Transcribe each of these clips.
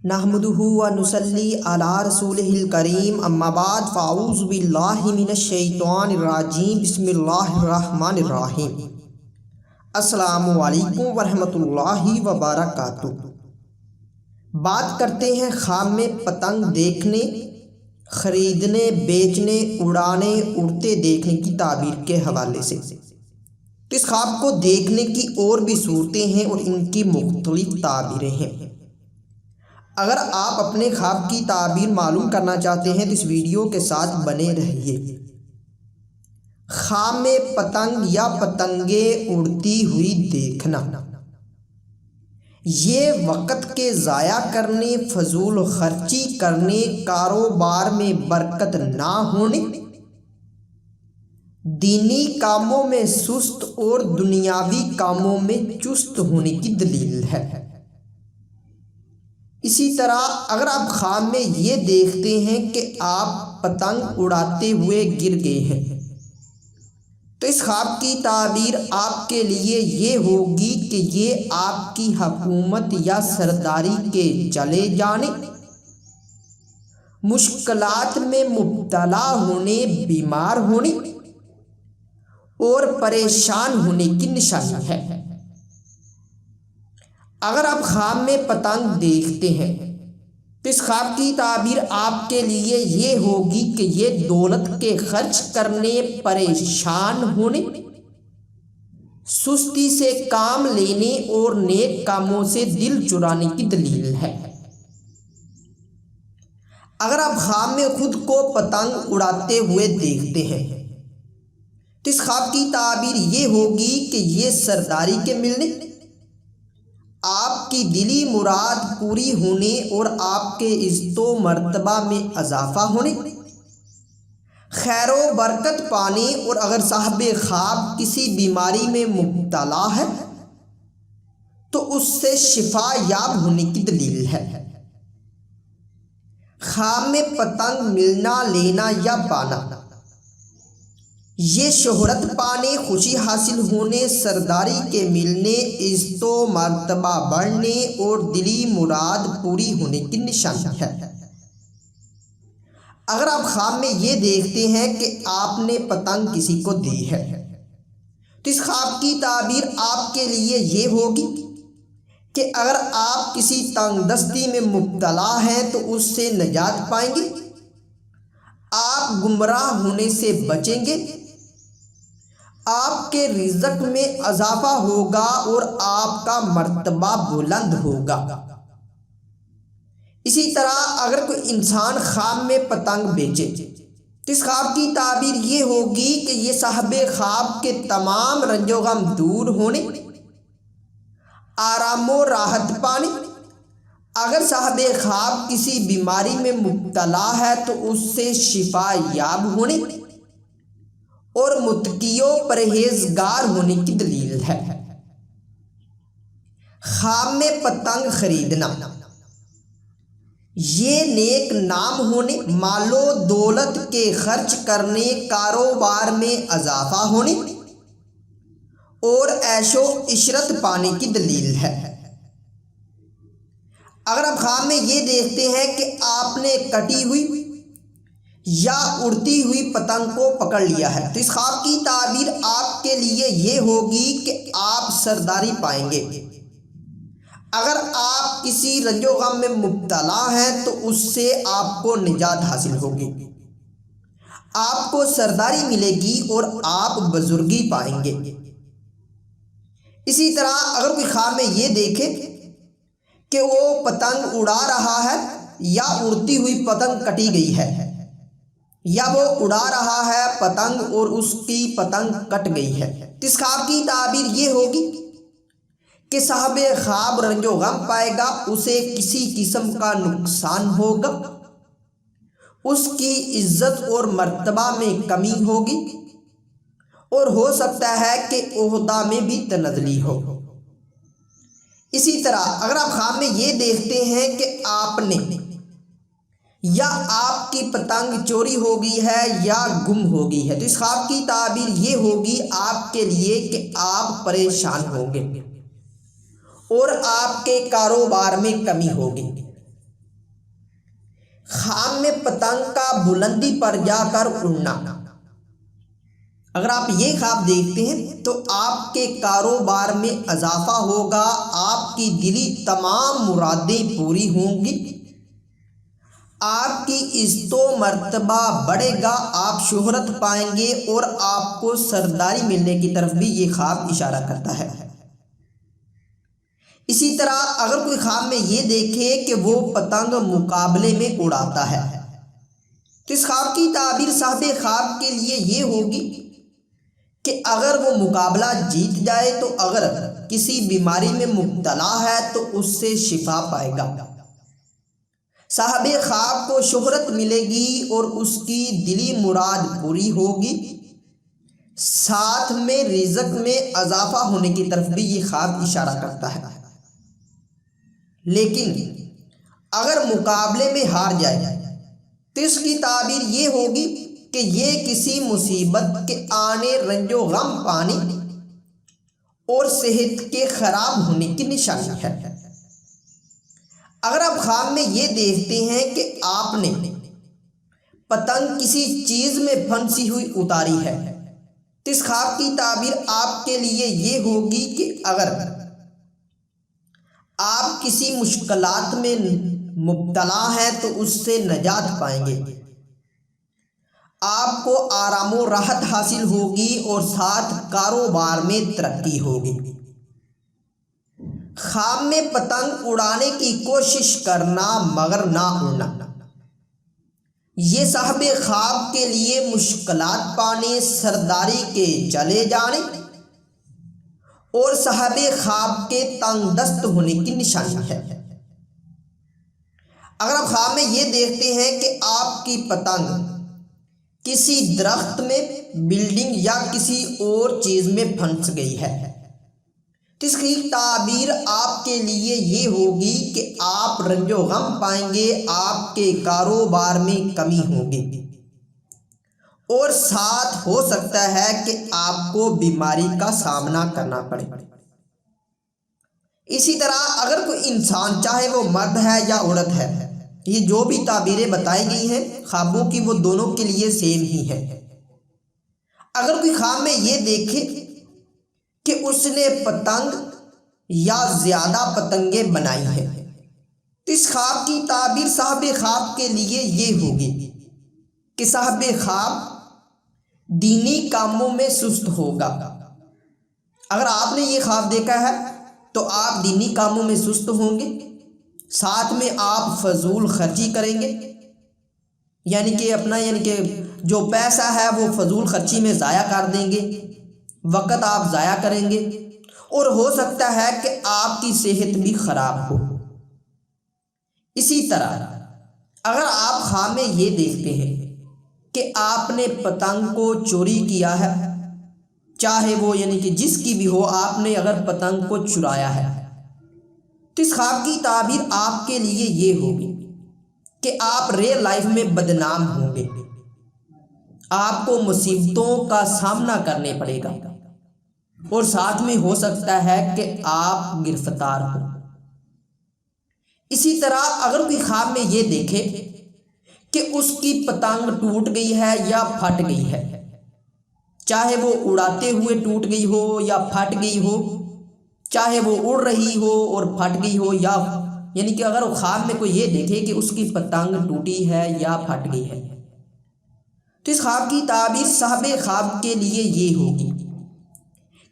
نحمدہ و نصلی علی رسولہ الکریم اما بعد فاعوذ باللہ من الشیطان الرجیم بسم اللہ الرحمن الرحیم۔ السلام علیکم ورحمۃ اللہ وبرکاتہ۔ بات کرتے ہیں خواب میں پتنگ دیکھنے، خریدنے، بیچنے، اڑانے، اڑتے دیکھنے کی تعبیر کے حوالے سے۔ تو اس خواب کو دیکھنے کی اور بھی صورتیں ہیں اور ان کی مختلف تعبیریں ہیں۔ اگر آپ اپنے خواب کی تعبیر معلوم کرنا چاہتے ہیں تو اس ویڈیو کے ساتھ بنے رہیے۔ خواب میں پتنگ یا پتنگیں اڑتی ہوئی دیکھنا، یہ وقت کے ضائع کرنے، فضول خرچی کرنے، کاروبار میں برکت نہ ہونے، دینی کاموں میں سست اور دنیاوی کاموں میں چست ہونے کی دلیل ہے۔ اسی طرح اگر آپ خواب میں یہ دیکھتے ہیں کہ آپ پتنگ اڑاتے ہوئے گر گئے ہیں تو اس خواب کی تعبیر آپ کے لیے یہ ہوگی کہ یہ آپ کی حکومت یا سرداری کے چلے جانے، مشکلات میں مبتلا ہونے، بیمار ہونے اور پریشان ہونے کی نشانی ہے۔ اگر آپ خواب میں پتنگ دیکھتے ہیں تو اس خواب کی تعبیر آپ کے لیے یہ ہوگی کہ یہ دولت کے خرچ کرنے، پریشان ہونے، سستی سے کام لینے اور نیک کاموں سے دل چرانے کی دلیل ہے۔ اگر آپ خواب میں خود کو پتنگ اڑاتے ہوئے دیکھتے ہیں تو اس خواب کی تعبیر یہ ہوگی کہ یہ سرداری کے ملنے، آپ کی دلی مراد پوری ہونے اور آپ کے عزت و مرتبہ میں اضافہ ہونے، خیر و برکت پانے، اور اگر صاحب خواب کسی بیماری میں مبتلا ہے تو اس سے شفا یاب ہونے کی دلیل ہے۔ خواب میں پتنگ ملنا، لینا یا پانا، یہ شہرت پانے، خوشی حاصل ہونے، سرداری کے ملنے، عزت و مرتبہ بڑھنے اور دلی مراد پوری ہونے کی نشانی ہے۔ اگر آپ خواب میں یہ دیکھتے ہیں کہ آپ نے پتنگ کسی کو دی ہے تو اس خواب کی تعبیر آپ کے لیے یہ ہوگی کہ اگر آپ کسی تنگ دستی میں مبتلا ہیں تو اس سے نجات پائیں گے، آپ گمراہ ہونے سے بچیں گے، آپ کے رزق میں اضافہ ہوگا اور آپ کا مرتبہ بلند ہوگا۔ اسی طرح اگر کوئی انسان خواب میں پتنگ بیچے تو اس خواب کی تعبیر یہ ہوگی کہ یہ صاحب خواب کے تمام رنج و غم دور ہونے، آرام و راحت پانے، اگر صاحب خواب کسی بیماری میں مبتلا ہے تو اس سے شفا یاب ہونے اور متقی و پرہیزگار ہونے کی دلیل ہے۔ خواب میں پتنگ خریدنا، یہ نیک نام ہونے، مال و دولت کے خرچ کرنے، کاروبار میں اضافہ ہونے اور عیش و عشرت پانے کی دلیل ہے۔ اگر آپ خواب میں یہ دیکھتے ہیں کہ آپ نے کٹی ہوئی یا اڑتی ہوئی پتنگ کو پکڑ لیا ہے تو اس خواب کی تعبیر آپ کے لیے یہ ہوگی کہ آپ سرداری پائیں گے۔ اگر آپ کسی رنج و غم میں مبتلا ہیں تو اس سے آپ کو نجات حاصل ہوگی، آپ کو سرداری ملے گی اور آپ بزرگی پائیں گے۔ اسی طرح اگر کوئی خواب میں یہ دیکھے کہ وہ پتنگ اڑا رہا ہے یا اڑتی ہوئی پتنگ کٹی گئی ہے، یا وہ اڑا رہا ہے پتنگ اور اس کی پتنگ کٹ گئی ہے تو اس خواب کی تعبیر یہ ہوگی کہ صاحب خواب رنج و غم پائے گا، اسے کسی قسم کا نقصان ہوگا، اس کی عزت اور مرتبہ میں کمی ہوگی اور ہو سکتا ہے کہ عہدہ میں بھی تنزلی ہو۔ اسی طرح اگر آپ خواب میں یہ دیکھتے ہیں کہ آپ نے یا آپ کی پتنگ چوری ہو گئی ہے یا گم ہو گئی ہے تو اس خواب کی تعبیر یہ ہوگی آپ کے لیے کہ آپ پریشان ہوں گے اور آپ کے کاروبار میں کمی ہوگی۔ خواب میں پتنگ کا بلندی پر جا کر اڑنا۔ اگر آپ یہ خواب دیکھتے ہیں تو آپ کے کاروبار میں اضافہ ہوگا، آپ کی دلی تمام مرادیں پوری ہوں گی، آپ کی عزت و مرتبہ بڑھے گا، آپ شہرت پائیں گے اور آپ کو سرداری ملنے کی طرف بھی یہ خواب اشارہ کرتا ہے۔ اسی طرح اگر کوئی خواب میں یہ دیکھے کہ وہ پتنگ مقابلے میں اڑاتا ہے تو اس خواب کی تعبیر صاحب خواب کے لیے یہ ہوگی کہ اگر وہ مقابلہ جیت جائے تو اگر کسی بیماری میں مبتلا ہے تو اس سے شفا پائے گا، صاحب خواب کو شہرت ملے گی اور اس کی دلی مراد پوری ہوگی، ساتھ میں رزق میں اضافہ ہونے کی طرف بھی یہ خواب اشارہ کرتا ہے۔ لیکن اگر مقابلے میں ہار جائے تو اس کی تعبیر یہ ہوگی کہ یہ کسی مصیبت کے آنے، رنج و غم پانے اور صحت کے خراب ہونے کی نشانی ہے۔ اگر آپ خواب میں یہ دیکھتے ہیں کہ آپ نے پتنگ کسی چیز میں پھنسی ہوئی اتاری ہے تو اس خواب کی تعبیر آپ کے لیے یہ ہوگی کہ اگر آپ کسی مشکلات میں مبتلا ہیں تو اس سے نجات پائیں گے، آپ کو آرام و راحت حاصل ہوگی اور ساتھ کاروبار میں ترقی ہوگی۔ خواب میں پتنگ اڑانے کی کوشش کرنا مگر نہ اڑنا، یہ صاحب خواب کے لیے مشکلات پانے، سرداری کے چلے جانے اور صاحب خواب کے تنگ دست ہونے کی نشانی ہے۔ اگر آپ خواب میں یہ دیکھتے ہیں کہ آپ کی پتنگ کسی درخت میں، بلڈنگ یا کسی اور چیز میں پھنس گئی ہے تو اس کی تعبیر آپ کے لیے یہ ہوگی کہ آپ رنج و غم پائیں گے، آپ کے کاروبار میں کمی ہوگی اور ساتھ ہو سکتا ہے کہ آپ کو بیماری کا سامنا کرنا پڑے۔ اسی طرح اگر کوئی انسان، چاہے وہ مرد ہے یا عورت ہے، یہ جو بھی تعبیریں بتائی گئی ہیں خوابوں کی وہ دونوں کے لیے سیم ہی ہے۔ اگر کوئی خواب میں یہ دیکھے کہ اس نے پتنگ یا زیادہ پتنگیں بنائی ہیں تو اس خواب کی تعبیر صاحب خواب کے لیے یہ ہوگی کہ صاحب خواب دینی کاموں میں سست ہوگا۔ اگر آپ نے یہ خواب دیکھا ہے تو آپ دینی کاموں میں سست ہوں گے، ساتھ میں آپ فضول خرچی کریں گے، یعنی کہ جو پیسہ ہے وہ فضول خرچی میں ضائع کر دیں گے، وقت آپ ضائع کریں گے اور ہو سکتا ہے کہ آپ کی صحت بھی خراب ہو۔ اسی طرح اگر آپ خواب میں یہ دیکھتے ہیں کہ آپ نے پتنگ کو چوری کیا ہے، چاہے وہ کہ جس کی بھی ہو، آپ نے اگر پتنگ کو چرایا ہے تو اس خواب کی تعبیر آپ کے لیے یہ ہوگی کہ آپ ریئل لائف میں بدنام ہوں گے، آپ کو مصیبتوں کا سامنا کرنے پڑے گا اور ساتھ میں ہو سکتا ہے کہ آپ گرفتار ہوں۔ اسی طرح اگر کوئی خواب میں یہ دیکھے کہ اس کی پتنگ ٹوٹ گئی ہے یا پھٹ گئی ہے، چاہے وہ اڑاتے ہوئے ٹوٹ گئی ہو یا پھٹ گئی ہو، چاہے وہ اڑ رہی ہو اور پھٹ گئی ہو، یا کہ اگر وہ خواب میں کوئی یہ دیکھے کہ اس کی پتنگ ٹوٹی ہے یا پھٹ گئی ہے تو اس خواب کی تعبیر صاحب خواب کے لیے یہ ہوگی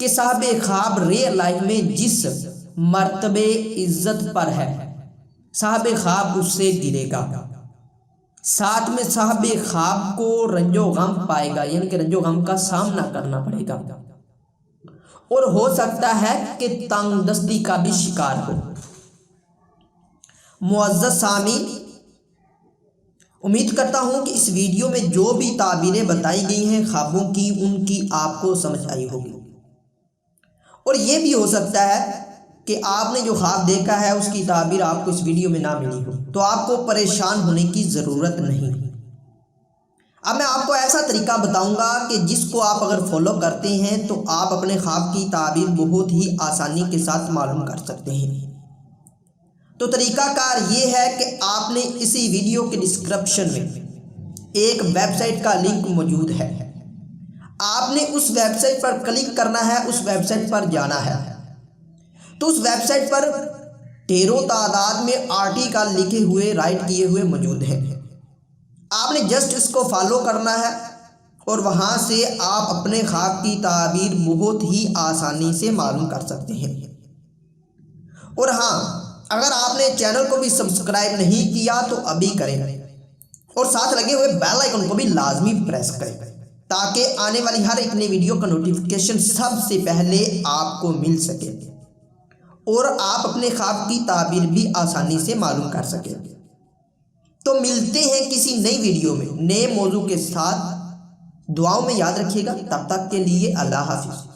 کہ صاحب خواب ریئل لائف میں جس مرتبے عزت پر ہے صاحب خواب اس سے گرے گا، ساتھ میں صاحب خواب کو رنج و غم پائے گا، کہ رنج و غم کا سامنا کرنا پڑے گا اور ہو سکتا ہے کہ تنگ دستی کا بھی شکار ہو۔ معزز سامعین، امید کرتا ہوں کہ اس ویڈیو میں جو بھی تعبیریں بتائی گئی ہیں خوابوں کی، ان کی آپ کو سمجھ آئی ہوگی، اور یہ بھی ہو سکتا ہے کہ آپ نے جو خواب دیکھا ہے اس کی تعبیر آپ کو اس ویڈیو میں نہ ملی ہو، تو آپ کو پریشان ہونے کی ضرورت نہیں۔ اب میں آپ کو ایسا طریقہ بتاؤں گا کہ جس کو آپ اگر فالو کرتے ہیں تو آپ اپنے خواب کی تعبیر بہت ہی آسانی کے ساتھ معلوم کر سکتے ہیں۔ تو طریقہ کار یہ ہے کہ آپ نے اسی ویڈیو کے ڈسکرپشن میں ایک ویب سائٹ کا لنک موجود ہے، آپ نے اس ویب سائٹ پر کلک کرنا ہے، اس ویب سائٹ پر جانا ہے۔ تو اس ویب سائٹ پر ڈھیروں تعداد میں آرٹیکل لکھے ہوئے رائٹ کیے ہوئے موجود ہیں، آپ نے جسٹ اس کو فالو کرنا ہے اور وہاں سے آپ اپنے خواب کی تعبیر بہت ہی آسانی سے معلوم کر سکتے ہیں۔ اور ہاں، اگر آپ نے چینل کو بھی سبسکرائب نہیں کیا تو ابھی کریں اور ساتھ لگے ہوئے بیل آئیکن کو بھی لازمی پریس کریں تاکہ آنے والی ہر ایک نئی ویڈیو کا نوٹیفیکیشن سب سے پہلے آپ کو مل سکے اور آپ اپنے خواب کی تعبیر بھی آسانی سے معلوم کر سکیں۔ تو ملتے ہیں کسی نئی ویڈیو میں نئے موضوع کے ساتھ، دعاؤں میں یاد رکھیے گا، تب تک کے لیے اللہ حافظ۔